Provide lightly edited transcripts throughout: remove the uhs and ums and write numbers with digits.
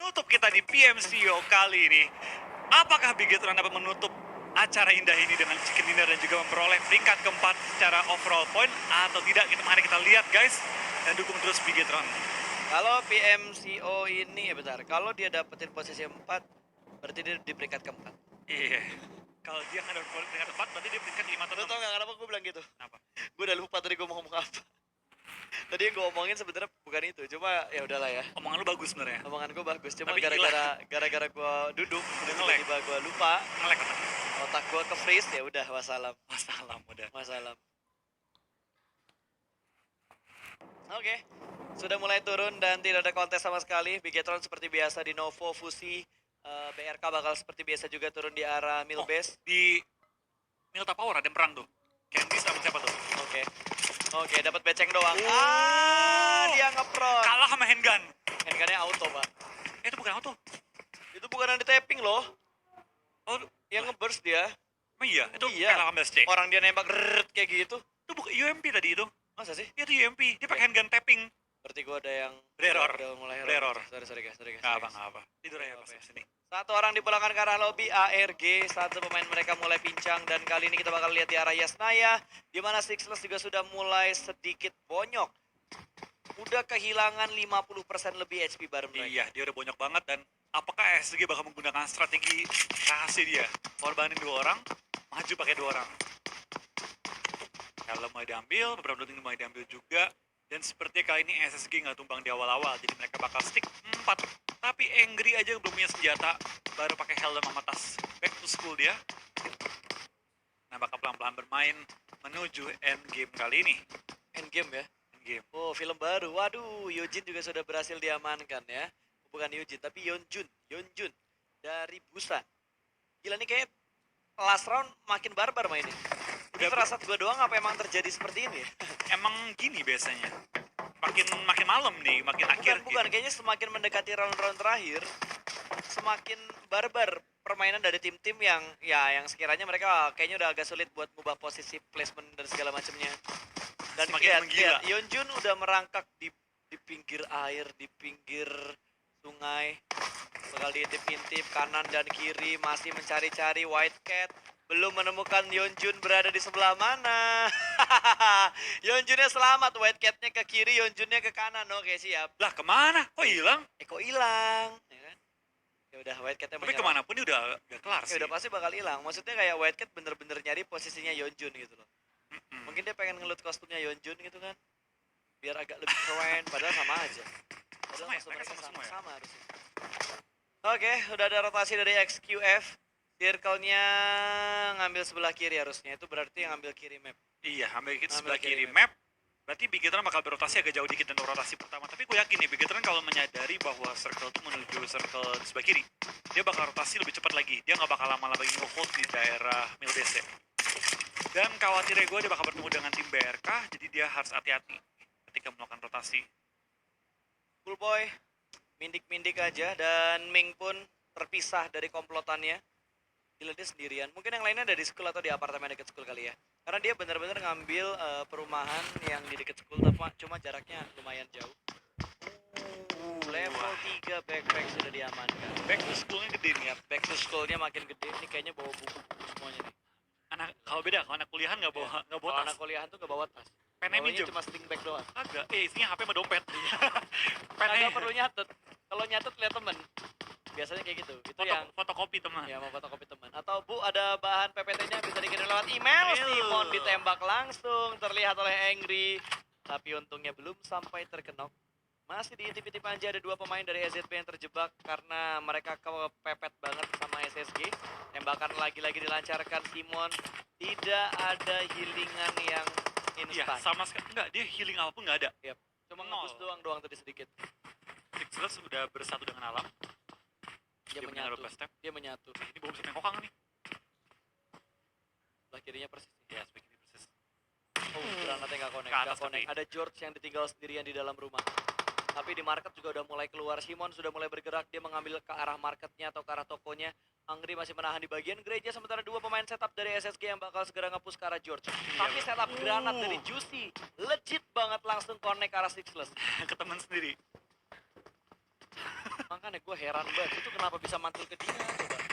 penutup kita di PMCO kali ini. Apakah Bigetron dapat menutup acara indah ini dengan chicken dinner dan juga memperoleh peringkat keempat secara overall point atau tidak? Mari kita lihat guys, dan dukung terus Bigetron. Kalau PMCO ini, bentar, kalau dia dapetin posisi 4, berarti dia di peringkat keempat. Iya. Kalau dia nggak dapat peringkat keempat, berarti dia peringkat 5 atau Lo 6. tau gak kenapa gue bilang gitu? Apa? Gue udah lupa tadi gue mau ngomong apa. Tadi yang gue omongin sebenarnya bukan itu, cuma ya udahlah ya. Omongan lu bagus sebenarnya. Omongan gue bagus, cuma Tapi gara-gara gue duduk, Udah nge-lag. tiba-tiba gue lupa, Ngelek. otak gue ke freeze, ya udah wassalam. Masalah udah. Wassalam. Oke, sudah mulai turun dan tidak ada kontes sama sekali. Bigetron seperti biasa di Novo Fusi, BRK bakal seperti biasa juga turun di arah Milbase. Di Milta Power ada perang tuh. Candy sama siapa tuh? Oke, dapat beceng doang. Dia ngepron. Kalah sama handgun. Handgunnya auto, Pak. Itu bukan auto. Itu bukan yang di tapping loh. Oh, Yang ngeburst dia. emang iya? Itu Iya. kalah sama SC. Orang dia nembak rrrt kayak gitu. Itu bukan UMP tadi itu. Masa sih? Itu UMP. Dia pakai handgun tapping. Berarti gua ada yang Bererror. udah mulai Bererror. Sorry guys. Nggak apa. Tidur aja pas sini. Satu orang dipulangkan ke arah lobby ARG, satu pemain mereka mulai pincang dan kali ini kita bakal lihat di arah Yasnaya, di mana Sixless juga sudah mulai sedikit bonyok. Udah kehilangan 50% lebih HP bareng mereka. Iya, dia udah bonyok banget dan apakah SG bakal menggunakan strategi rahasia dia? Korbanin 2 orang, maju pakai 2 orang. Kalau mau diambil, beberapa looting mau diambil juga. Dan seperti kali ini SSG nggak tumbang di awal-awal, jadi mereka bakal stick 4. Tapi Angry aja belum punya senjata, baru pakai helm sama tas. Back to school dia. Nah, bakal pelan-pelan bermain menuju endgame kali ini. Endgame ya? Endgame. Oh, film baru. Waduh, Yojin juga sudah berhasil diamankan ya. Bukan Yojin, tapi Yeonjun dari Busan. Gila nih kayak last round makin barbar mainnya. Ini Udah firasat gue doang apa emang terjadi seperti ini? Emang gini biasanya. Makin malam nih, makin akhir. Bukan, kayaknya semakin mendekati round-round terakhir, semakin barbar permainan dari tim-tim yang sekiranya mereka kayaknya udah agak sulit buat mengubah posisi placement dan segala macamnya. Dan Semakin menggila. lihat, Yeonjun udah merangkak di pinggir air, di pinggir sungai. Bakal diintip-intip kanan dan kiri, masih mencari-cari White Cat. Belum menemukan Yeonjun berada di sebelah mana. Yeonjunnya selamat, White Cat-nya ke kiri, Yeonjunnya ke kanan. Oke, siap. Lah kemana? Kok hilang? Kok hilang? Ya kan? Ya udah, White Cat-nya Tapi menyerang. kemanapun dia udah kelar Ya sih. udah pasti bakal hilang. Maksudnya kayak White Cat bener-bener nyari posisinya Yeonjun gitu loh. Mungkin dia pengen ngelut kostumnya Yeonjun gitu kan. Biar agak lebih keren, padahal sama aja. Padahal Sama ya? kostum Mereka mereka sama semua ya? sama harusnya. Oke, udah ada rotasi dari XQF. Circle-nya ngambil sebelah kiri harusnya. Itu berarti yang ngambil kiri map. Iya, ambil kita Ambil sebelah kiri kiri map. Berarti Bigetron bakal berotasi agak jauh dikit dan rotasi pertama. Tapi gue yakin nih, Bigetron kalau menyadari bahwa circle itu menuju circle di sebelah kiri, dia bakal rotasi lebih cepat lagi. Dia nggak bakal lama lagi nge-hold di daerah Milbase. Dan khawatirnya gue dia bakal bertemu dengan tim BRK, jadi dia harus hati-hati ketika melakukan rotasi. Cool boy, mindik-mindik aja. Dan Ming pun terpisah dari komplotannya. Gila dia sendirian. Mungkin yang lainnya ada di school atau di apartemen dekat school kali ya. Karena dia benar-benar ngambil perumahan yang di dekat school, cuma jaraknya lumayan jauh. Level 3 backpack sudah diamankan. Back to school-nya gede nih. Ya, back to school-nya makin gede. Ini kayaknya bawa buku-buku semuanya nih. Kalau beda, kalau anak kuliahan nggak bawa Kalau tas. anak kuliahan tuh gak bawa tas. Pennya Bawanya minjem. cuma sling bag doang. Agak, isinya HP sama dompet. Kagak perlu nyatet. Kalau nyatet lihat temen. Biasanya kayak gitu. Itu yang Fotokopi teman. ya mau fotokopi teman. Atau Bu ada bahan PPT-nya bisa dikirim lewat email. Email. Simon ditembak langsung terlihat oleh Angry. Tapi untungnya belum sampai terkenok. Masih diintip-intip aja ada 2 pemain dari SZB yang terjebak karena mereka kepepet banget sama SSG. Tembakan lagi-lagi dilancarkan Simon. Tidak ada healingan yang Iya, instan. sama sekali. Enggak, dia healing apapun nggak ada. Cuma nol. ngebus doang tadi sedikit. Sixless sudah bersatu dengan alam. Dia benar menyatu. 12 step. Dia menyatu. Ini bawa bisa kokang nih. Sebelah kirinya persis. Ya, seperti ini persis. Oh, granatnya nggak connect. Ke atas Nggak connect. tapi. Ada George yang ditinggal sendirian di dalam rumah. Tapi di market juga udah mulai keluar. Simon sudah mulai bergerak. Dia mengambil ke arah marketnya atau ke arah tokonya. Angry masih menahan di bagian gereja. Sementara 2 pemain setup dari SSG yang bakal segera nge-push ke arah George. Tapi setup granat dari Juicy. Legit banget langsung connect ke arah Sixless. Ke teman sendiri. Makanya gue heran banget itu kenapa bisa mantul ke dia coba.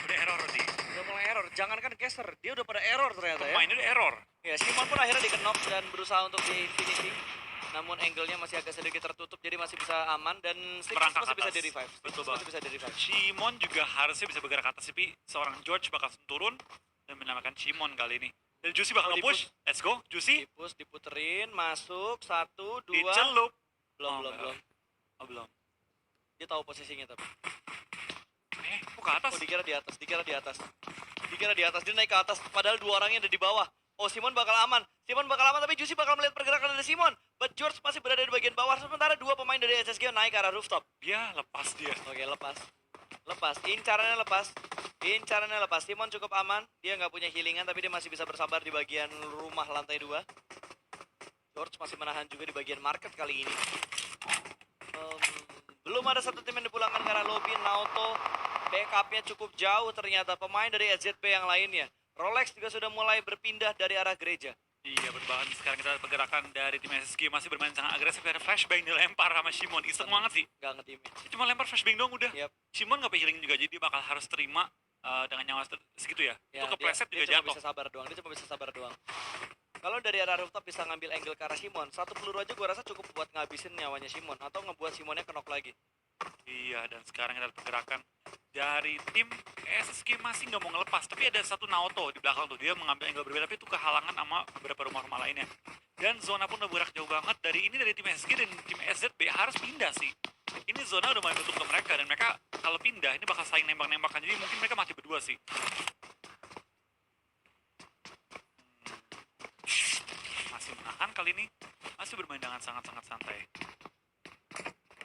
Udah error di. Udah mulai error, jangankan geser, dia udah pada error ternyata ya. Pemainnya udah error. Ya, Simon pun akhirnya di-knock dan berusaha untuk di finishing. Namun angle-nya masih agak sedikit tertutup, jadi masih bisa aman dan Sixers Merangkak masih bisa atas. di-revive. Betul Sixers banget. masih bisa di-revive. Shimon juga harusnya bisa bergerak ke atas, tapi seorang George bakal turun dan menamakan Shimon kali ini. Dan Juicy bakal Oh, nge-push. Let's go, Juicy. Dipus, diputerin, masuk, 1, 2. Dicelup. Belum, Oh, belum, enggak. belum. Oh, belum. Dia tahu posisinya tapi. Kok ke atas? Oh, dikira di atas, dikira di atas. Dikira di atas, dia naik ke atas, padahal dua orangnya ada di bawah. Oh, Simon bakal aman. Simon bakal aman, tapi Juicy bakal melihat pergerakan dari Simon. But George masih berada di bagian bawah, sementara dua pemain dari SSG naik ke arah rooftop. Dia lepas dia. Oke, lepas. Lepas, incarannya lepas. Incarannya lepas. Simon cukup aman, dia nggak punya healingan, tapi dia masih bisa bersabar di bagian rumah lantai 2. George masih menahan juga di bagian market kali ini. Belum ada satu tim yang dipulangkan ke arah lobby. Naoto backupnya cukup jauh ternyata. Pemain dari SZB yang lainnya. Rolex juga sudah mulai berpindah dari arah gereja. Iya, berbahan sekarang kita lihat pergerakan dari tim SSG masih bermain sangat agresif. Ada flashbang dilempar sama Shimon. Iseng banget sih. Gak nge-teamin. Dia cuma lempar flashbang dong udah. Yep. Shimon nggak healing juga, jadi dia bakal harus terima dengan nyawa segitu ya. Ya, Itu kepleset dia juga cuma jatuh. bisa sabar doang. Dia cuma bisa sabar doang. Kalau dari arah rooftop bisa ngambil angle ke arah Simon, satu peluru aja gue rasa cukup buat ngabisin nyawanya Simon atau ngebuat Simonnya knock lagi. Iya, dan sekarang kita lihat pergerakan dari tim SSG masih nggak mau ngelepas, tapi ada satu Naoto di belakang tuh, dia mengambil angle berbeda, tapi itu kehalangan sama beberapa rumah-rumah lainnya. Dan zona pun udah bergerak jauh banget dari ini, dari tim SSG dan tim SZB harus pindah sih. Ini zona udah mulai nutup ke mereka, dan mereka kalau pindah ini bakal saling nembak-nembakan, jadi mungkin mereka mati berdua sih. Masih menahan kali ini, masih bermain dengan sangat-sangat santai.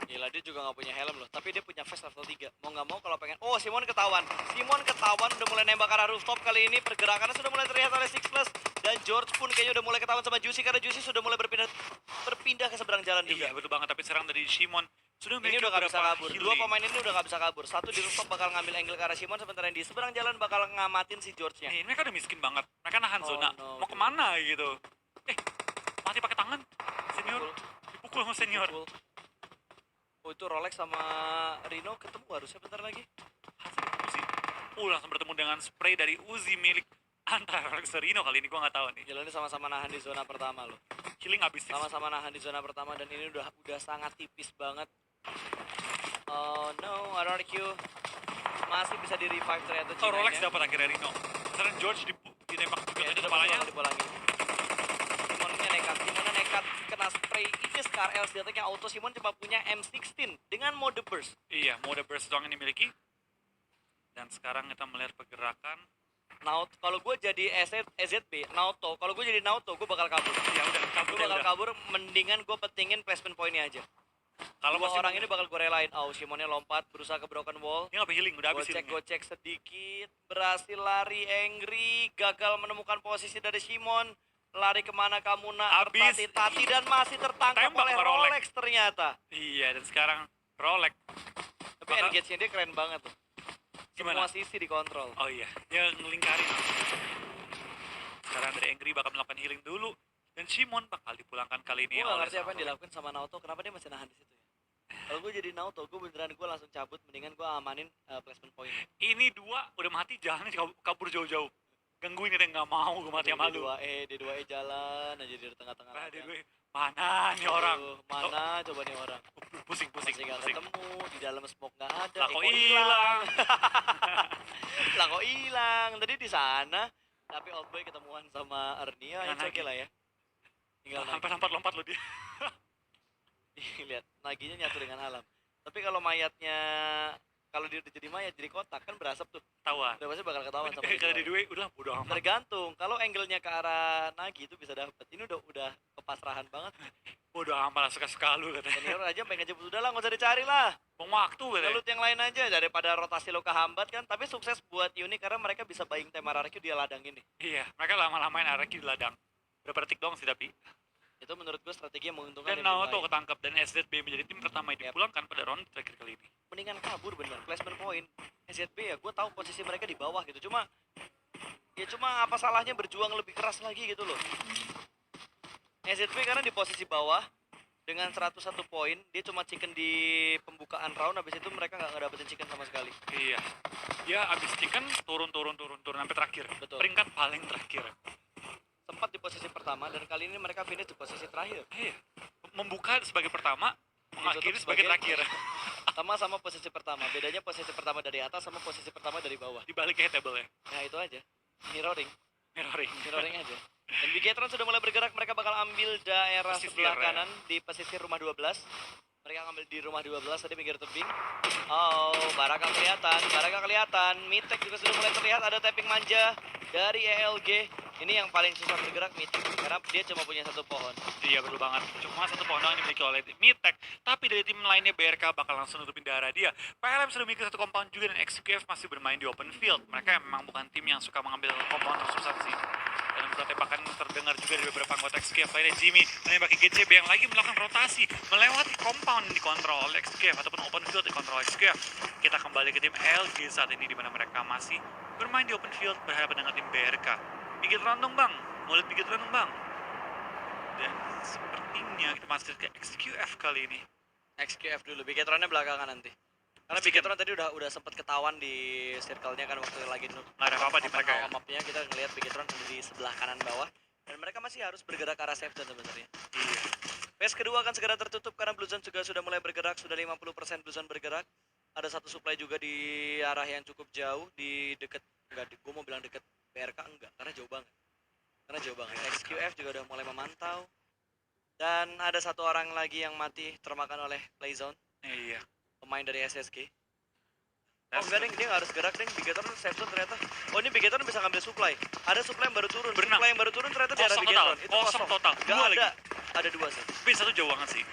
Gila, dia juga gak punya helm loh, tapi dia punya vest level 3. Mau gak mau kalau pengen, oh Simon ketahuan. Simon ketahuan, udah mulai nembak ke arah rooftop kali ini. Pergerakannya sudah mulai terlihat oleh Six Plus. Dan George pun kayaknya udah mulai ketahuan sama Juicy, karena Juicy sudah mulai berpindah ke seberang jalan juga. Iya, betul banget, tapi serang dari Shimon sudah Ini memiliki udah gak bisa beberapa kabur, dua healing. pemain ini udah gak bisa kabur. Satu di rooftop bakal ngambil angle ke arah Simon, sementara yang di seberang jalan bakal ngamatin si George-nya. Mereka udah miskin banget. Mereka nahan Oh, zona. no, Mau dude. kemana gitu? Mati pakai tangan. Senior Pukul. dipukul sama senior. Pukul. Oh, itu Rolex sama Rino ketemu harusnya bentar lagi. Hasil Uzi. Langsung bertemu dengan spray dari Uzi milik antara Rolex dan Rino kali ini, gua nggak tahu nih. Gila, ini sama-sama nahan di zona pertama loh. Healing habis sih. Sama-sama nahan di zona pertama dan ini udah sangat tipis banget. Oh no, RRQ masih bisa di revive ternyata. Oh, Rolex Chinanya. dapat akhirnya Rino. Sekarang George ditembak juga Ya, tadi itu kepalanya. dapat lagi. Simonnya nekat kena spray. Ini Scar L senjatanya auto. Simon cuma punya M16 dengan mode burst. Iya, mode burst doang yang dimiliki. Dan sekarang kita melihat pergerakan. Naoto, kalau gue jadi SZB, Naoto, kalau gue jadi Naoto, gue bakal kabur. Ya udah, kabur Gue ya bakal udah. kabur, mendingan gue pentingin placement pointnya aja. Kalau Dua masih orang ini bakal gue relain. Oh, Simonnya lompat, berusaha ke broken wall. dia nggak healing, udah habis healingnya. Gocek sedikit, berhasil lari Angry, gagal menemukan posisi dari Simon. Lari kemana kamu nak, Habis. bertati-tati dan masih tertangkap Tembak oleh sama Rolex. Rolex ternyata. Iya, dan sekarang Rolex. Tapi Bakal- engage-nya dia keren banget tuh. Gimana? Semua sisi dikontrol. Oh iya, dia ngelingkarin. Sekarang dari Angry bakal melakukan healing dulu. Dan Shimon bakal dipulangkan kali ini Gue gak oleh ngerti apa yang seorang dilakukan sama Naoto, kenapa dia masih nahan di situ ya. Kalau gue jadi Naoto, gue beneran gue langsung cabut, mendingan gue amanin placement point. Ini dua udah mati, jangan kabur jauh-jauh. Gangguin dia nggak mau, gue mati sama lu. D2E jalan aja di tengah-tengah. Ah, ladang. gue mana nih orang? Aduh, mana coba nih orang? Pusing. Masih gak ketemu, di dalam smoke gak ada. Lah kok kok hilang? Lah kok hilang? Tadi di sana, tapi old boy ketemuan sama Arnia, Jangan itu oke lagi. lah ya. Tinggal Sampai lompat-lompat lo dia. lihat, naginya nyatu dengan alam. Tapi kalau mayatnya, kalau dia udah jadi mayat, jadi kotak kan berasap tuh. Tawa. Udah pasti bakal ketahuan sama Kalau di dia. dua, udah bodo amat. Tergantung, kalau angle-nya ke arah Nagi itu bisa dapet. Ini udah kepasrahan banget. Bodo amat lah, suka-suka lu katanya. Senior aja pengen jemput, udah lah, nggak usah dicari lah. Buang waktu katanya. Lalut yang lain aja daripada rotasi lo kehambat kan. Tapi sukses buat Uni karena mereka bisa buying tema RRQ dia ladang ini. Iya, mereka lama-lamain Araki di ladang. Berapa detik doang sih tapi. Itu menurut gue strategi yang menguntungkan Dan tim Naoto lain. ketangkap dan SZB menjadi tim pertama yang Yap. dipulangkan pada round terakhir kali ini. Mendingan kabur bener, placement point. SZB ya, gue tahu posisi mereka di bawah gitu. Cuma apa salahnya berjuang lebih keras lagi gitu loh. SZB karena di posisi bawah dengan 101 poin, dia cuma chicken di pembukaan round, habis itu mereka nggak ngedapetin chicken sama sekali. Iya. Dia abis chicken turun sampai terakhir. Betul. Peringkat paling terakhir. Sempat di posisi pertama dan kali ini mereka finish di posisi terakhir. Iya. Membuka sebagai pertama, mengakhiri Ditutup sebagai terakhir. Sama posisi pertama. Bedanya posisi pertama dari atas sama posisi pertama dari bawah. Di balik table ya. Nah itu aja. Mirroring Mirroring. aja. Dan Bigetron sudah mulai bergerak, mereka bakal ambil daerah Pesisir, sebelah ya. kanan di pesisir rumah 12. Mereka ngambil di rumah 12 tadi pinggir tebing. Oh, Baraka kelihatan. Mitek juga sudah mulai terlihat, ada tapping manja dari ELG. Ini yang paling susah bergerak Mitek karena dia cuma punya satu pohon. Iya betul banget. Cuma satu pohon doang dimiliki oleh Mitek. Tapi dari tim lainnya BRK bakal langsung nutupin daerah dia. PLM sudah memiliki satu compound juga dan XQF masih bermain di open field. Mereka memang bukan tim yang suka mengambil compound tersusah sih. Dan beberapa tembakan terdengar juga dari beberapa anggota XQF lainnya. Jimmy menembaki GCB yang lagi melakukan rotasi melewati compound yang dikontrol oleh XQF ataupun open field dikontrol XQF. Kita kembali ke tim LG saat ini di mana mereka masih bermain di open field berhadapan dengan tim BRK. Bigetron dong bang, mau lihat Bigetron dong bang. Dan sepertinya kita masih ke XQF kali ini. XQF dulu, Bigetronnya belakangan nanti. Karena Bigetron tadi udah sempat ketahuan di circle-nya kan waktu lagi Nggak ada apa-apa di mereka ya. map-nya kita ngelihat Bigetron ada di sebelah kanan bawah dan mereka masih harus bergerak ke arah safe zone sebenarnya. Iya. Phase kedua akan segera tertutup karena Blue Zone juga sudah mulai bergerak, sudah 50% Blue Zone bergerak. Ada satu supply juga di arah yang cukup jauh di dekat gue mau bilang dekat PRK enggak karena jauh banget. XQF juga udah mulai memantau. Dan ada satu orang lagi yang mati termakan oleh Playzone, Iya. pemain dari SSG. Oh enggak deng, dia nggak harus gerak deng, Bigetron safe zone ternyata. Oh ini Bigetron bisa ngambil supply. Ada supply yang baru turun. Berenang. Supply yang baru turun ternyata di arah Kosong Bigetron. total. Itu Kosong total. Nggak Dua ada. lagi. Ada dua sih. Tapi satu jauh banget sih.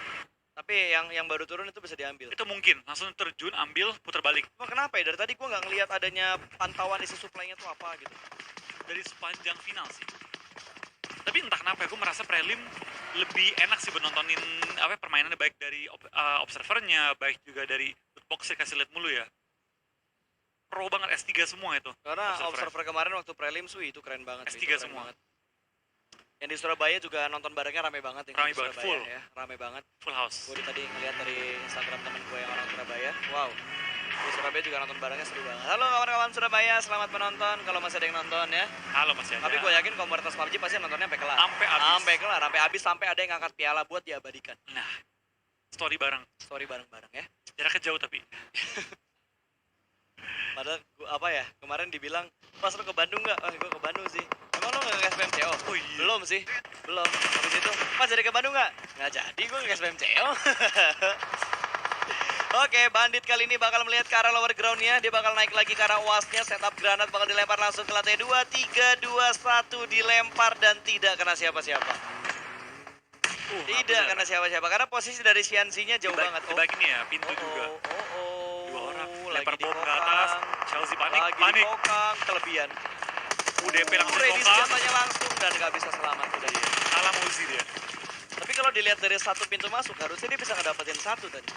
Tapi yang baru turun itu bisa diambil. Itu mungkin langsung terjun, ambil, putar balik. Cuma kenapa ya? Dari tadi gua nggak ngelihat adanya pantauan isi supply-nya tuh apa gitu. Dari sepanjang final sih. Tapi entah kenapa ya, gue merasa prelim lebih enak sih menontonin permainannya baik dari observernya, baik juga dari boxnya kasih lihat mulu ya. Pro banget S3 semua itu. Karena Observer. observer kemarin waktu prelim itu keren banget. S3 itu keren semua. banget. Yang di Surabaya juga nonton barengnya rame banget. Yang Rame di banget, Surabaya full. Ya, rame banget. Full house. Gue tadi ngeliat dari Instagram temen gue yang orang Surabaya. Wow. Di Surabaya juga nonton barengnya seru banget. Halo kawan-kawan Surabaya, selamat menonton. Kalau masih ada yang nonton ya. Halo Mas Yana. Tapi gue yakin komunitas PUBG pasti nontonnya sampai kelar. Sampai habis. Sampai kelar, sampai habis, sampai ada yang ngangkat piala buat diabadikan. Nah, story bareng. Story bareng-bareng ya. Jaraknya jauh tapi. Padahal kemarin dibilang, "Pas lu ke Bandung nggak?" "Oh, gue ke Bandung sih." "Emang lu nggak ke SBMCO?" Oh iya. Belum sih, belum. Habis itu, "Pas jadi ke Bandung nggak?" "Nggak jadi, gue ke SBMCO." Oke, Bandit kali ini bakal melihat ke arah lower ground-nya. Dia bakal naik lagi ke arah UAS-nya. Setup granat bakal dilempar langsung ke lantai 2. 3, 2, 1 dilempar dan tidak kena siapa-siapa. Tidak kena siapa-siapa karena posisi dari CNC-nya jauh banget. Di bagian ini ya, pintu juga. Dua orang lempar bom ke atas. Chelsea panik. Lagi dikokang, kelebihan. UDP langsung Ready dikokang. senjatanya langsung dan nggak bisa selamat udah. Salah Uzi dia. Tapi kalau dilihat dari satu pintu masuk, harusnya dia bisa ngedapetin satu tadi.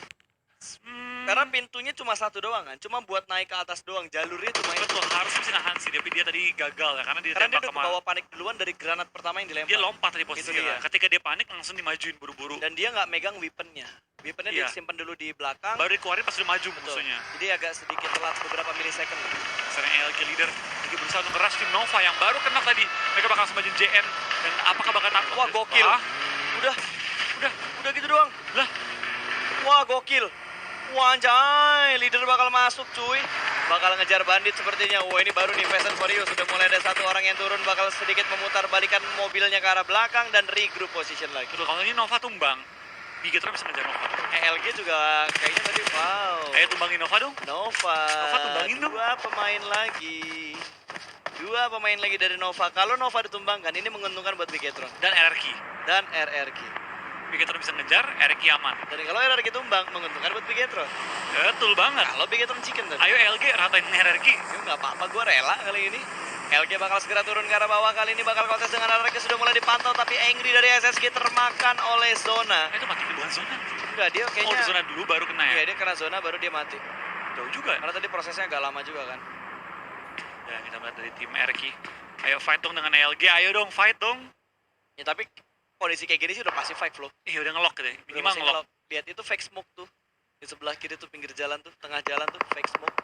Hmm, Karena pintunya cuma satu doang kan, cuma buat naik ke atas doang, jalurnya cuma itu. betul, harusnya bisa nahan sih, tapi dia tadi gagal ya, karena dia Karena dia tembak udah sama... kebawa panik duluan dari granat pertama yang dilempar. Dia lompat tadi Itu posisinya. dia. Ketika dia panik, langsung dimajuin buru-buru. Dan dia nggak megang weaponnya. Weaponnya Iya. dia simpen dulu di belakang. Baru dikeluarin pas udah maju Betul. musuhnya. Jadi agak sedikit telat beberapa milisecond. Sekarang LG leader lagi berusaha untuk ngerush tim Nova yang baru kena tadi. Mereka bakal langsung majuin JN. Dan apakah bakal takut? Wah, gokil. Ah, Udah gitu doang. Lah. Wah, gokil. Wah, anjay, leader bakal masuk cuy. Bakal ngejar bandit sepertinya. Wah, ini baru nih Fast and Furious. Sudah mulai ada satu orang yang turun, bakal sedikit memutar balikan mobilnya ke arah belakang dan regroup position lagi. betul, kalau ini Nova tumbang, Bigetron bisa ngejar Nova. LG juga kayaknya tadi wow. Ayo tumbangin Nova dong. Nova. Nova tumbangin dong. Dua pemain lagi dari Nova. Kalau Nova ditumbangkan, ini menguntungkan buat Bigetron Dan RRQ. dan RRQ. Bigetron bisa ngejar, RRQ aman. Dan kalau RRQ tumbang, menguntungkan buat Bigetron. Betul banget. Kalau Bigetron chicken tadi. Ayo LG ratain RRQ. Ya nggak apa-apa, gue rela kali ini. LG bakal segera turun ke arah bawah, kali ini bakal kontes dengan RRQ sudah mulai dipantau, tapi Angry dari SSG termakan oleh zona. Itu mati di bukan zona. Enggak, dia Oh, kayaknya di zona dulu baru kena ya. iya, dia kena zona baru dia mati. Jauh juga. Karena tadi prosesnya agak lama juga kan. Ya, kita melihat dari tim RRQ. Ayo fight dong dengan LG, ayo dong fight dong. Ya tapi kondisi kayak gini sih udah pasti fight loh. Iya udah ngelock gitu ya. Udah Minimal pasti ngelock. ngelock. Lihat itu fake smoke tuh. Di sebelah kiri tuh pinggir jalan tuh, tengah jalan tuh fake smoke.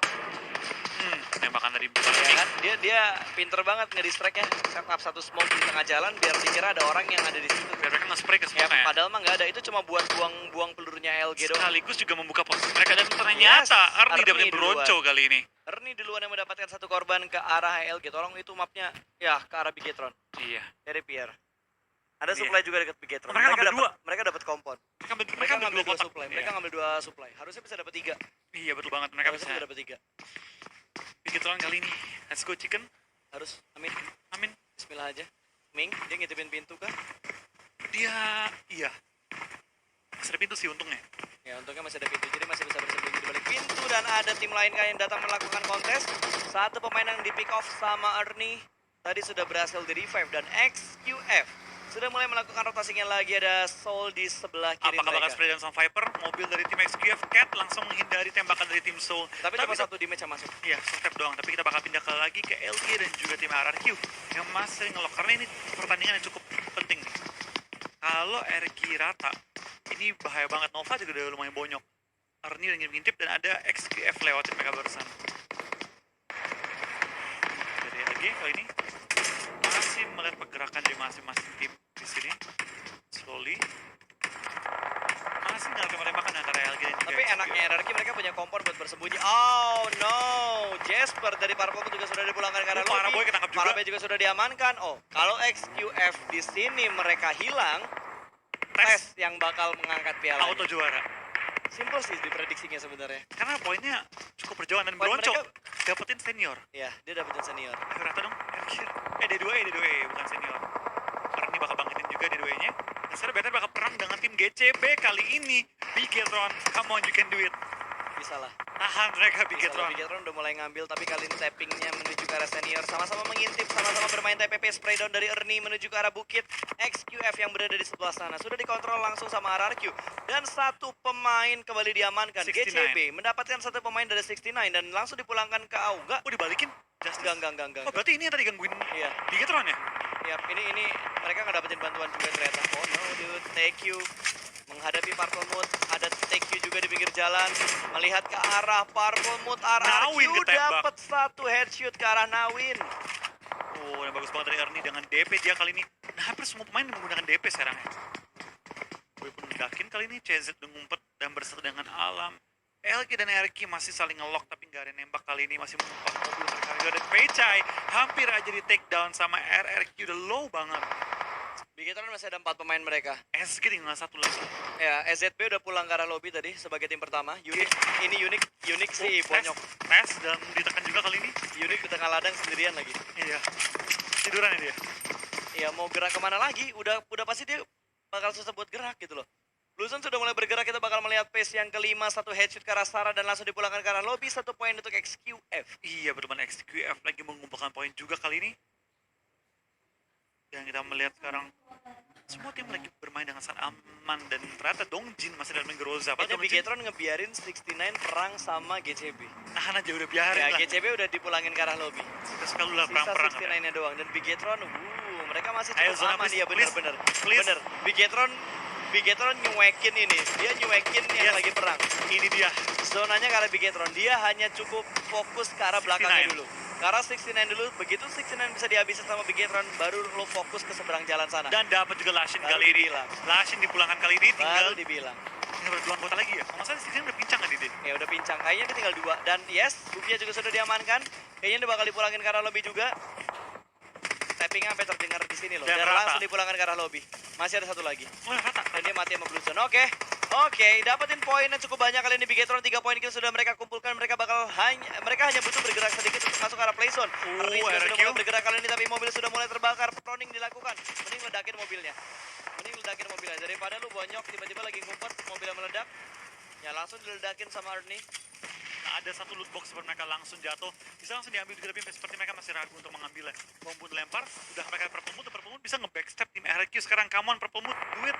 Tembakan dari Ya belakang. kan? Dia pinter banget nge-distract-nya. Set up satu smoke di tengah jalan biar dikira ada orang yang ada di situ. Biar mereka nge-spray ke Ya, smoke ya. padahal mah nggak ada. Itu cuma buat buang pelurunya LG doang. Sekaligus juga membuka posisi mereka dan ternyata Yes, Arni Arni dapetin Bronco duluan. kali ini. Ernie duluan yang mendapatkan satu korban ke arah LG. Tolong itu mapnya ya ke arah Bigetron Iya. dari Pierre. Ada Iya. supply juga dekat Bigetron. Mereka ngambil dua. Mereka dapat kompon. Mereka ambil dua kotak. supply. Mereka ngambil dua supply. Harusnya bisa dapat 3. Iya betul banget mereka Harusnya bisa. bisa dapat 3. Bigetron kali ini. Let's go chicken. Harus. Amin. Amin. Bismillah aja. Ming, dia ngintipin pintu kah? Dia iya. Masih ada pintu sih untungnya. Ya, untungnya masih ada pintu. Jadi masih bisa bersembunyi di balik pintu dan ada tim lain kan yang datang melakukan kontes. Satu pemain yang di pick off sama Ernie tadi sudah berhasil di revive dan XQF sudah mulai melakukan rotasinya lagi. Ada Soul di sebelah kiri Apakah bakal mereka. spray dan sama Viper? Mobil dari tim XQF Cat langsung menghindari tembakan dari tim Soul. Tapi cuma satu damage yang masuk. Iya, step doang. Tapi kita bakal pindah lagi ke LG dan juga tim RRQ yang masih ngelock. Karena ini pertandingan yang cukup penting nih. Kalau RRQ rata, ini bahaya banget. Nova juga udah lumayan bonyok. Arni udah ngintip dan ada XQF lewatin mereka barusan. Dari LG kali ini masih melihat pergerakan dari masing-masing tim di sini. Slowly. Masih nggak tembakan antara LG dan juga Tapi XQF. enaknya RRQ mereka punya kompor buat bersembunyi. Oh no, Jasper dari Purple Moon juga sudah dipulangkan ke arah Oh, Paraboy lobby. ketangkap juga. Paraboy juga sudah diamankan. Oh, kalau XQF di sini mereka hilang, tes yang bakal mengangkat piala. Auto juara. Simple sih diprediksinya sebenarnya. Karena poinnya cukup berjauhan dan Poin Bronco mereka- dapetin senior. Ya, dia dapetin senior. Ayo rata dong, anjir. D2E, bukan senior. Karena ini bakal bangkitin juga D2E-nya. Dan sekarang Better bakal perang dengan tim GCB kali ini. Bigetron, come on you can do it. Bisa lah. Tahan mereka Bigetron. Bigetron udah mulai ngambil, tapi kali ini tappingnya menuju ke arah senior. Sama-sama mengintip, sama-sama bermain TPP spray down dari Ernie menuju ke arah bukit. XQF yang berada di sebelah sana sudah dikontrol langsung sama RRQ. Dan satu pemain kembali diamankan. 69. GCB mendapatkan satu pemain dari 69 dan langsung dipulangkan ke Auga. Oh dibalikin? Justice. Enggak. Oh berarti ini yang tadi gangguin Iya. Bigetron ya? Yap, ini mereka nggak dapetin bantuan juga ternyata. Oh no, dude, take you. Menghadapi Purple Mood, ada take you juga di pinggir jalan. Melihat ke arah Purple Mood, Nawin RRQ ketembak. dapat satu headshot ke arah Nawin. Oh yang bagus banget dari Ernie dengan DP dia kali ini. Nah hampir semua pemain menggunakan DP sekarang ya. Gue pun mendakin kali ini CZ udah ngumpet dan bersatu dengan alam. LG dan RQ masih saling ngelock tapi nggak ada nembak kali ini, masih menumpak mobil mereka juga. Dan Pecai hampir aja di take down sama RRQ, udah low banget. Bigetron masih ada 4 pemain mereka. SG tinggal satu lagi. Ya, SZB udah pulang ke arah lobby tadi sebagai tim pertama. Ini unik sih, bonyok. Tes dan ditekan juga kali ini. Unik di tengah ladang sendirian lagi. Iya. Tiduran ya dia. Ya mau gerak kemana lagi? Udah pasti dia bakal susah buat gerak gitu loh. Bluezone sudah mulai bergerak, kita bakal melihat pace yang kelima, satu headshot ke arah Sarah dan langsung dipulangkan ke arah lobby, 1 poin untuk XQF. Iya betul banget, XQF lagi mengumpulkan poin juga kali ini. Dan kita melihat sekarang semua tim lagi bermain dengan sangat aman dan ternyata Dongjin masih dalam Groza. Kayaknya Bigetron ngebiarin 69 perang sama GCB. Tahan aja udah biarin Ya, lah. GCB udah dipulangin ke arah lobby. Kita suka lu lah Sisa perang-perang. 69-nya doang dan Bigetron, mereka masih Ayo, cukup zona, aman please, dia please, bener-bener. please. Bener. Bigetron nyuekin ini. Dia nyuekin yang Yes. lagi perang. Ini dia. Zonanya ke arah Bigetron. Dia hanya cukup fokus ke arah belakangnya 69. dulu. Ke arah 69 dulu. Begitu 69 bisa dihabisin sama Bigetron, baru lo fokus ke seberang jalan sana. Dan dapat juga Lashin Baru kali ini. dibilang. Lashin dipulangkan kali ini tinggal Baru dibilang. tinggal 2 anggota lagi ya. Kalau nggak salah sini udah pincang kan ini. Ya udah pincang. Kayaknya dia tinggal 2. Dan yes, Bukia juga sudah diamankan. Kayaknya dia bakal dipulangin ke arah lobby juga. Tappingnya sampai terdengar di sini loh. Dan Dan rata. langsung dipulangkan ke arah lobby. Masih ada satu lagi. Wah rata. Dan dia mati sama Bluezone. Oke, dapetin poin yang cukup banyak kali ini. Bigetron 3 poin kill sudah mereka kumpulkan. Mereka hanya butuh bergerak sedikit untuk masuk ke arah playzone. Arni juga sudah RRQ. mulai bergerak kali ini, tapi mobil sudah mulai terbakar. Proning dilakukan. Mending ledakin mobilnya. Daripada lu bonyok tiba-tiba lagi ngumpet, mobilnya meledak. Ya langsung diledakin sama Arnie. Nah, ada satu loot box seperti mereka langsung jatuh. Bisa langsung diambil juga tapi seperti mereka masih ragu untuk mengambilnya. Bom lempar, udah mereka Purple Moon bisa nge-backstep tim RRQ sekarang. Come on Purple Moon, do it.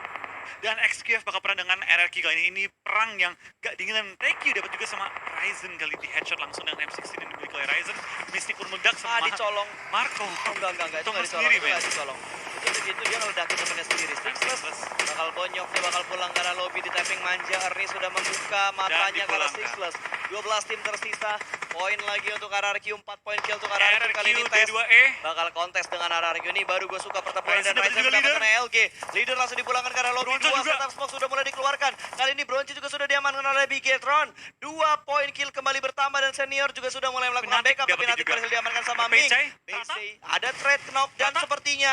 Dan XQF bakal perang dengan RRQ kali ini. Ini perang yang gak dingin. TQ dapat juga sama Ryzen kali di headshot langsung dengan M16 yang dimiliki oleh Ryzen. Mystic pun meledak sama Dicolong. Marco. Oh, enggak, itu Thomas nggak dicolong, sendiri, itu nggak dicolong. Itu dia ngeledakin temennya sendiri. Sixless bakal bonyok, dia bakal pulang ke arah lobby di tapping manja. Ernie sudah membuka matanya ke arah dipulangkan. Sixless. 12 tim tersisa. Poin lagi untuk RRQ, 4 poin kill untuk RRQ kali ini. Tes D2E. bakal kontes dengan RRQ ini. Baru gue suka pertempuran Ryzen dan dapat Ryzen juga mendapatkan leader. LG. Leader langsung dipulangkan ke arah lobby. Bronco 2 juga. setup smoke sudah mulai dikeluarkan. Kali ini Bronco juga sudah diamankan oleh Bigetron. 2 poin kill kembali bertambah dan Senior juga sudah mulai melakukan Fnatic backup. Tapi dapat nanti juga. berhasil diamankan sama Ada Ming. Peicai, Peicai, ada trade knock dan Rata. sepertinya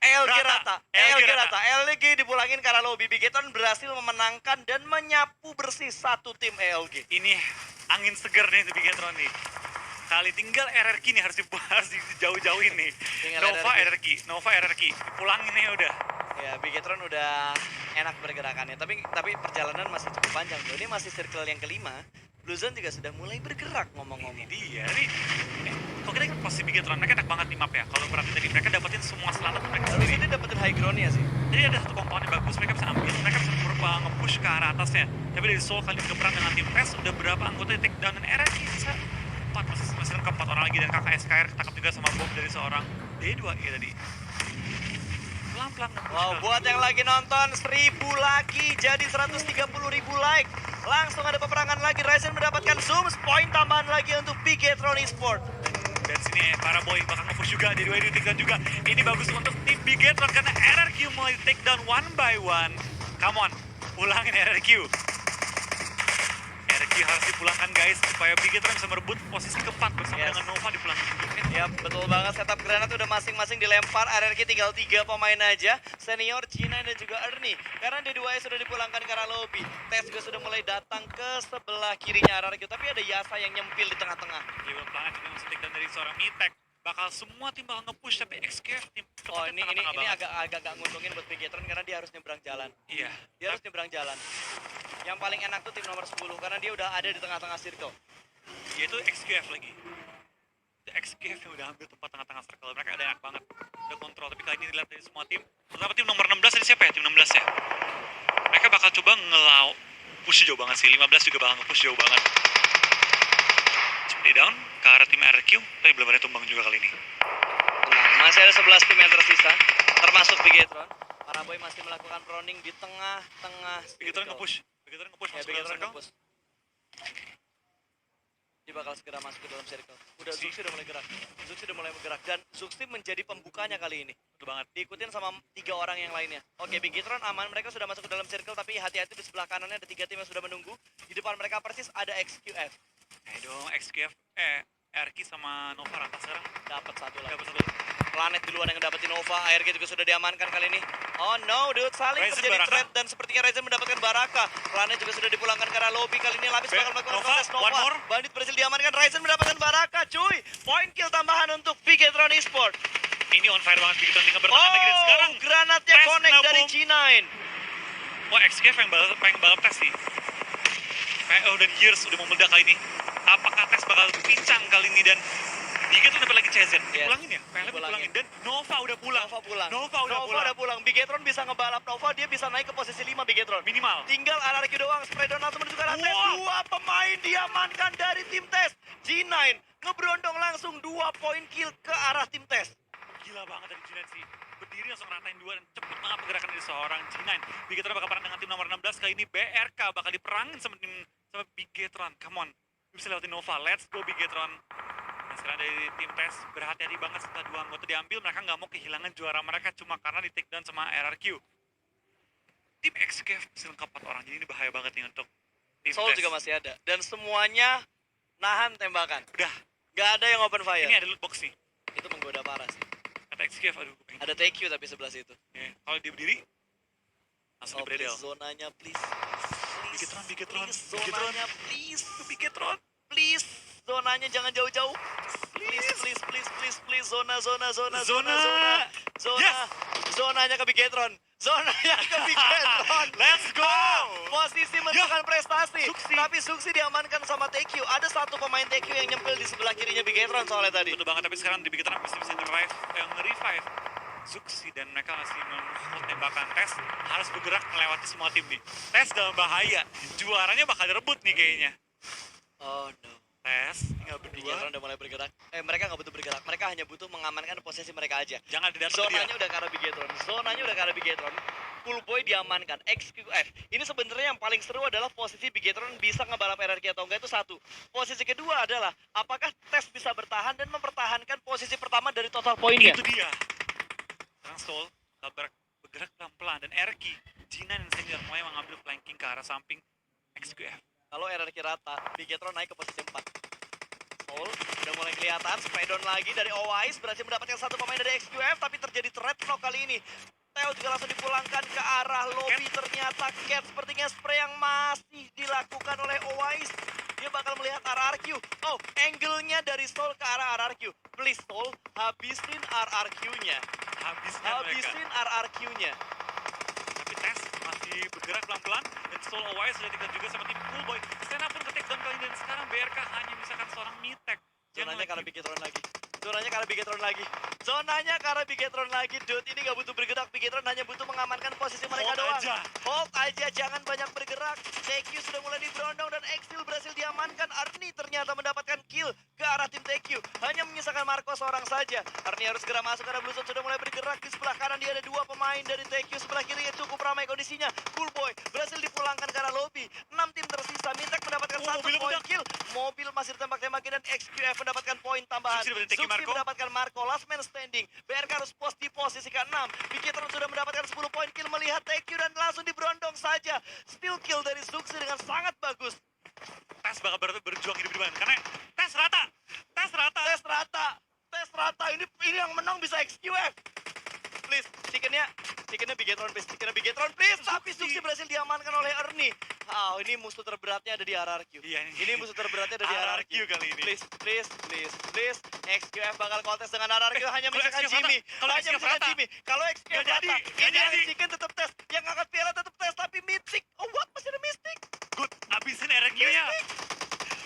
LG Rata. rata. LG dipulangin karena lobby Bigetron berhasil memenangkan dan menyapu bersih satu tim LG. Ini angin segar nih untuk Bigetron nih. Kali tinggal RRQ nih harus dibahas jauh-jauh ini. Tinggal Nova RRQ. Pulangin nih udah. Ya, Bigetron udah enak bergerakannya, tapi perjalanan masih cukup panjang. Bro. Ini masih circle yang kelima. Bluezone juga sudah mulai bergerak ngomong-ngomong. Ini dia nih. Kok kita ingat posisi Bigetron, mereka enak banget di map ya. Kalau berarti tadi mereka dapetin semua selatan mereka Harusnya sendiri. dia dapetin high ground-nya sih. Jadi ada satu komponen yang bagus, mereka bisa ambil, mereka bisa nge-push ke arah atasnya. Tapi dari Soul kali ini perang dengan tim PES, udah berapa anggota di take down dan RRQ bisa 4, masih lengkap 4 orang lagi. Dan KKS KR ketangkap juga sama bom dari seorang D2E tadi. Pelan-pelan nge-push Wow, ke buat yang lagi nonton 1000 lagi jadi 130.000 like. Langsung ada peperangan lagi. Ryzen mendapatkan zooms, poin tambahan lagi untuk Bigetron Esport. dan sini para boy bakal nge-push juga, D2E di take down juga. Ini bagus untuk tim Bigetron karena RRQ mulai di take down one by one. Come on, pulangin RRQ. RRQ harus dipulangkan guys supaya Bigetron bisa merebut posisi keempat bersama Yes. dengan Nova dipulangin. Ya, betul banget. Setup granat udah masing-masing dilempar. RRQ tinggal 3 pemain aja. Senior, G9 dan juga Ernie. Karena D2E sudah dipulangkan ke arah lobby. Tes juga sudah mulai datang ke sebelah kirinya RRQ. Tapi ada Yasa yang nyempil di tengah-tengah. Dia belum pelangan juga masih take down dari seorang Mitek. Bakal semua tim bakal nge-push tapi XQF tim Oh, ini tengah-tengah banget. agak nguntungin buat Bigetron karena dia harus nyebrang jalan. Iya. Dia harus nyebrang jalan. Yang paling enak tuh tim nomor 10 karena dia udah ada di tengah-tengah circle. Yaitu XQF lagi. Itu XQF yang udah ambil tempat tengah-tengah circle. Mereka ada enak banget. Udah kontrol. Tapi kali ini dilihat dari semua tim. Terutama tim nomor 16 tadi siapa ya? Tim 16 ya? Mereka bakal coba push jauh banget sih. 15 juga bakal nge-push jauh banget. Speed down ke arah tim RQ. Tapi belum ada tumbang juga kali ini. Tenang, masih ada 11 tim yang tersisa. Termasuk Bigetron. Para boy masih melakukan proning di tengah-tengah Bigetron circle. nge-push. Bigetron nge-push Ya, masuk ke dalam Bigetron circle. nge-push. Dia bakal segera masuk ke dalam circle. Udah Zuxi udah mulai gerak. Zuxi udah mulai bergerak dan Zuxi menjadi pembukanya kali ini. Betul banget. Diikutin sama 3 orang yang lainnya. Oke, Bigetron aman, mereka sudah masuk ke dalam circle tapi hati-hati di sebelah kanannya ada 3 tim yang sudah menunggu. Di depan mereka persis ada XQF. Dong, XQF, RQ sama Nova rata sekarang. Dapat satu lagi. Dapat satu. Planet duluan yang dapetin Nova, ARG juga sudah diamankan kali ini. Oh no, dude, saling Ryzen terjadi Baraka. trade dan sepertinya Ryzen mendapatkan Baraka. Planet juga sudah dipulangkan ke arah lobby kali ini. Lapis bakal melakukan Nova, kontes one more. Bandit berhasil diamankan, Ryzen mendapatkan Baraka, cuy. Poin kill tambahan untuk Bigetron Esport. Ini on fire banget, Bigetron tinggal bertahan lagi dan sekarang Granatnya tes connect kena dari bom. G9. wah XQF pengen balap tes sih. Dan Years udah mau meledak kali ini. Apakah tes bakal pincang kali ini dan Bigetron dapat lagi CZ? Dipulangin ya? PLM dipulangin dan Nova udah pulang. Nova udah pulang. Bigetron bisa ngebalap Nova, dia bisa naik ke posisi 5 Bigetron. Minimal. Tinggal RRQ doang, spray down langsung menuju ke arah tes. Wow. 2 pemain diamankan dari tim tes. G9 ngeberondong langsung 2 poin kill ke arah tim tes. Gila banget dari G9 sih. Berdiri langsung ratain 2 dan cepet banget pergerakan dari seorang G9. Bigetron bakal perang dengan tim nomor 16 kali ini. BRK bakal diperangin sama Bigetron. Come on. Bisa lewatin Nova. Let's go Bigetron. Nah, sekarang dari tim tes berhati-hati banget setelah 2 anggota diambil. Mereka nggak mau kehilangan juara mereka cuma karena di take down sama RRQ. Tim XQF masih lengkap 4 orang. Jadi ini bahaya banget nih untuk tim Soul tes. juga masih ada. Dan semuanya nahan tembakan. Udah. Gak ada yang open fire. Ini ada loot box nih. Itu menggoda parah sih. Kata XQF, aduh. gue pengen. Ada TQ tapi sebelah situ. Ya, kalau dia berdiri, langsung Oh, please, dibredel. zonanya please. Bigetron. Please, zonanya please. Bigetron. Please, zonanya jangan jauh-jauh. Please, zona. Yes. Zonanya ke Bigetron. Zonanya ke Bigetron. Let's go. Posisi menentukan prestasi. Suksi. Tapi Suksi diamankan sama TQ. Ada satu pemain TQ yang nyempil di sebelah kirinya Bigetron soalnya tadi. Betul banget, tapi sekarang di Bigetron pasti bisa nge-revive Zuxi dan mereka masih menunggu tembakan Tes harus bergerak melewati semua tim nih. Tes dalam bahaya, juaranya bakal direbut nih kayaknya. Oh no. Tes tinggal Bigetron berdua, udah mulai bergerak. Mereka nggak butuh bergerak. Mereka hanya butuh mengamankan posisi mereka aja. jangan didatang ke dia. Zonanya udah ke arah Bigetron. Zonanya udah ke arah Bigetron. Full boy diamankan. XQF. Ini sebenarnya yang paling seru adalah posisi Bigetron bisa ngebalap RRQ atau enggak itu satu. Posisi kedua adalah apakah Tes bisa bertahan dan mempertahankan posisi pertama dari total poinnya. Itu dia. Sekarang Soul bergerak pelan-pelan dan Erki, Jina dan Senior mulai mengambil flanking ke arah samping XQF. Kalau RRQ rata, Bigetron naik ke posisi 4. Soul udah mulai kelihatan, spray down lagi dari Owais, berhasil mendapatkan satu pemain dari XQF, tapi terjadi threat knock kali ini. Theo juga langsung dipulangkan ke arah lobby, ternyata Cat sepertinya spray yang masih dilakukan oleh Owais. Dia bakal melihat RRQ. Oh, angle-nya dari Soul ke arah RRQ. Please Soul, habisin RRQ-nya. Habisin RRQ-nya. Tapi Tes masih bergerak pelan-pelan dan Soul Owais sudah tinggal juga sama tim Cool Boy. Stena pun ke takedown kali ini dan sekarang BRK hanya misalkan seorang Mitek. Zonanya ke arah Bigetron lagi. Zonanya ke arah Bigetron lagi. Zonanya ke arah Bigetron lagi. Dude, ini gak butuh bergerak. Bigetron hanya butuh mengamankan posisi mereka Hold doang. aja. Hold aja, jangan banyak bergerak. TQ sudah mulai diberondong dan Exil berhasil diamankan. Arni ternyata mendapatkan kill ke arah tim TQ. Hanya menyisakan Marco seorang saja. Arni harus segera masuk karena Bluezone sudah mulai bergerak. Di sebelah kanan dia ada dua pemain dari TQ. Sebelah kirinya cukup ramai kondisinya. Cool Boy berhasil dipulangkan ke arah lobby. 6 tim tersisa. Mitek mendapatkan satu mobilnya poin meledak. kill. Mobil masih ditembak-tembakin dan XQF mendapatkan poin tambahan. Zuxi dapetin TQ Zuxi Marco. mendapatkan Marco, last man standing. BRK harus post di posisi ke-6. Bigetron sudah mendapatkan 10 poin kill melihat TQ dan langsung diberondong saja. Still kill dari Zuxi dengan sangat bagus. Tes bakal berjuang hidup-hidupan karena Tes rata. Tes rata. Ini yang menang bisa XQF. Please, chickennya Bigetron please. Tapi Zuxi berhasil diamankan oleh Ernie. Ini musuh terberatnya ada di RRQ. Iya, Ini musuh terberatnya ada di RRQ RRQ. kali ini. Please. XQF bakal kontes dengan RRQ hanya kalau menyisakan XQF Jimmy. rata, kalau Hanya XQF menyisakan rata. Jimmy. Kalau XQF Nggak jadi, rata, nggak ini ada jadi. Chicken tetap tes. Yang angkat piala tetap tes, tapi Mythic. Oh what? Masih ada Mystic. Good, abisin RRQ-nya.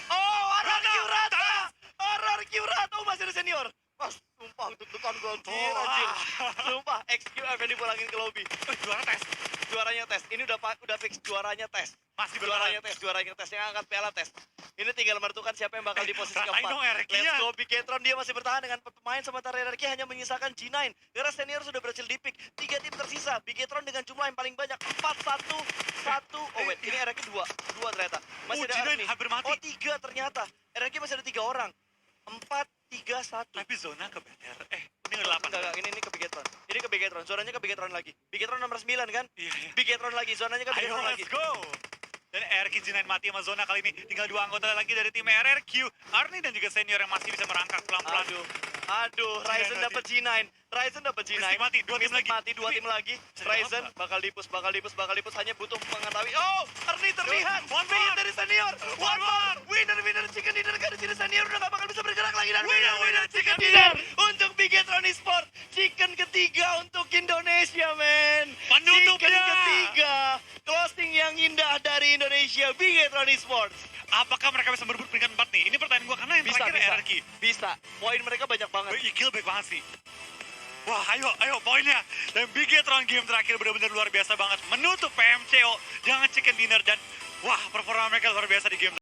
Oh, RRQ Rata. rata. Oh, masih ada senior. Sumpah deg-degan gue anjir. Sumpah, XQF yang dipulangin ke lobby. Juara Tes. Juaranya tes. Ini udah fix juaranya tes. Masih Juaranya bertahan. tes yang angkat piala tes. Ini tinggal menentukan siapa yang bakal di posisi ratain keempat. dong RRQ-nya. Let's go Bigetron, dia masih bertahan dengan pemain sementara RRQ hanya menyisakan G9. Karena senior sudah berhasil di-pick. 3 tim tersisa. Bigetron dengan jumlah yang paling banyak 4-1-1. Oh wait, ini RRQ 2 ternyata. Masih ada G9 Arni. hampir mati. Oh 3 ternyata. RRQ masih ada 3 orang. 4-3-1. Tapi zona ke BR. Ini nge-8. Enggak, ini ke Bigetron. Ini ke Bigetron. Zonanya ke Bigetron lagi. Bigetron nomor 9 kan? Iya. Bigetron lagi. Zonanya ke Ayo, Bigetron lagi. let's go. Dan RRQ G9 mati sama zona kali ini. Tinggal 2 anggota lagi dari tim RRQ. Arni dan juga senior yang masih bisa merangkak pelan-pelan. Aduh, Ryzen dapat G9. Mystic mati, 2 tim Mystic lagi. mati, 2 tim lagi. Bisa Ryzen apa? bakal dipus. Hanya butuh mengetahui. Oh, Arni terlihat. One Win more. dari senior. One more. Winner chicken dinner dari sini senior udah gak bakal bisa bergerak lagi dan winner chicken dinner untuk Bigetron Esports. Chicken ketiga untuk Indonesia, men. Penutupnya. Chicken ketiga. Closing yang indah dari Indonesia, Bigetron Esports. Apakah mereka bisa berebut peringkat 4 nih? Ini pertanyaan gua karena yang terakhir RRQ. Bisa. Poin mereka banyak banget. Kill baik banget sih. Wah, ayo poinnya. Dan Bigetron game terakhir benar-benar luar biasa banget. Menutup PMCO dengan chicken dinner dan wah, performa mereka luar biasa di game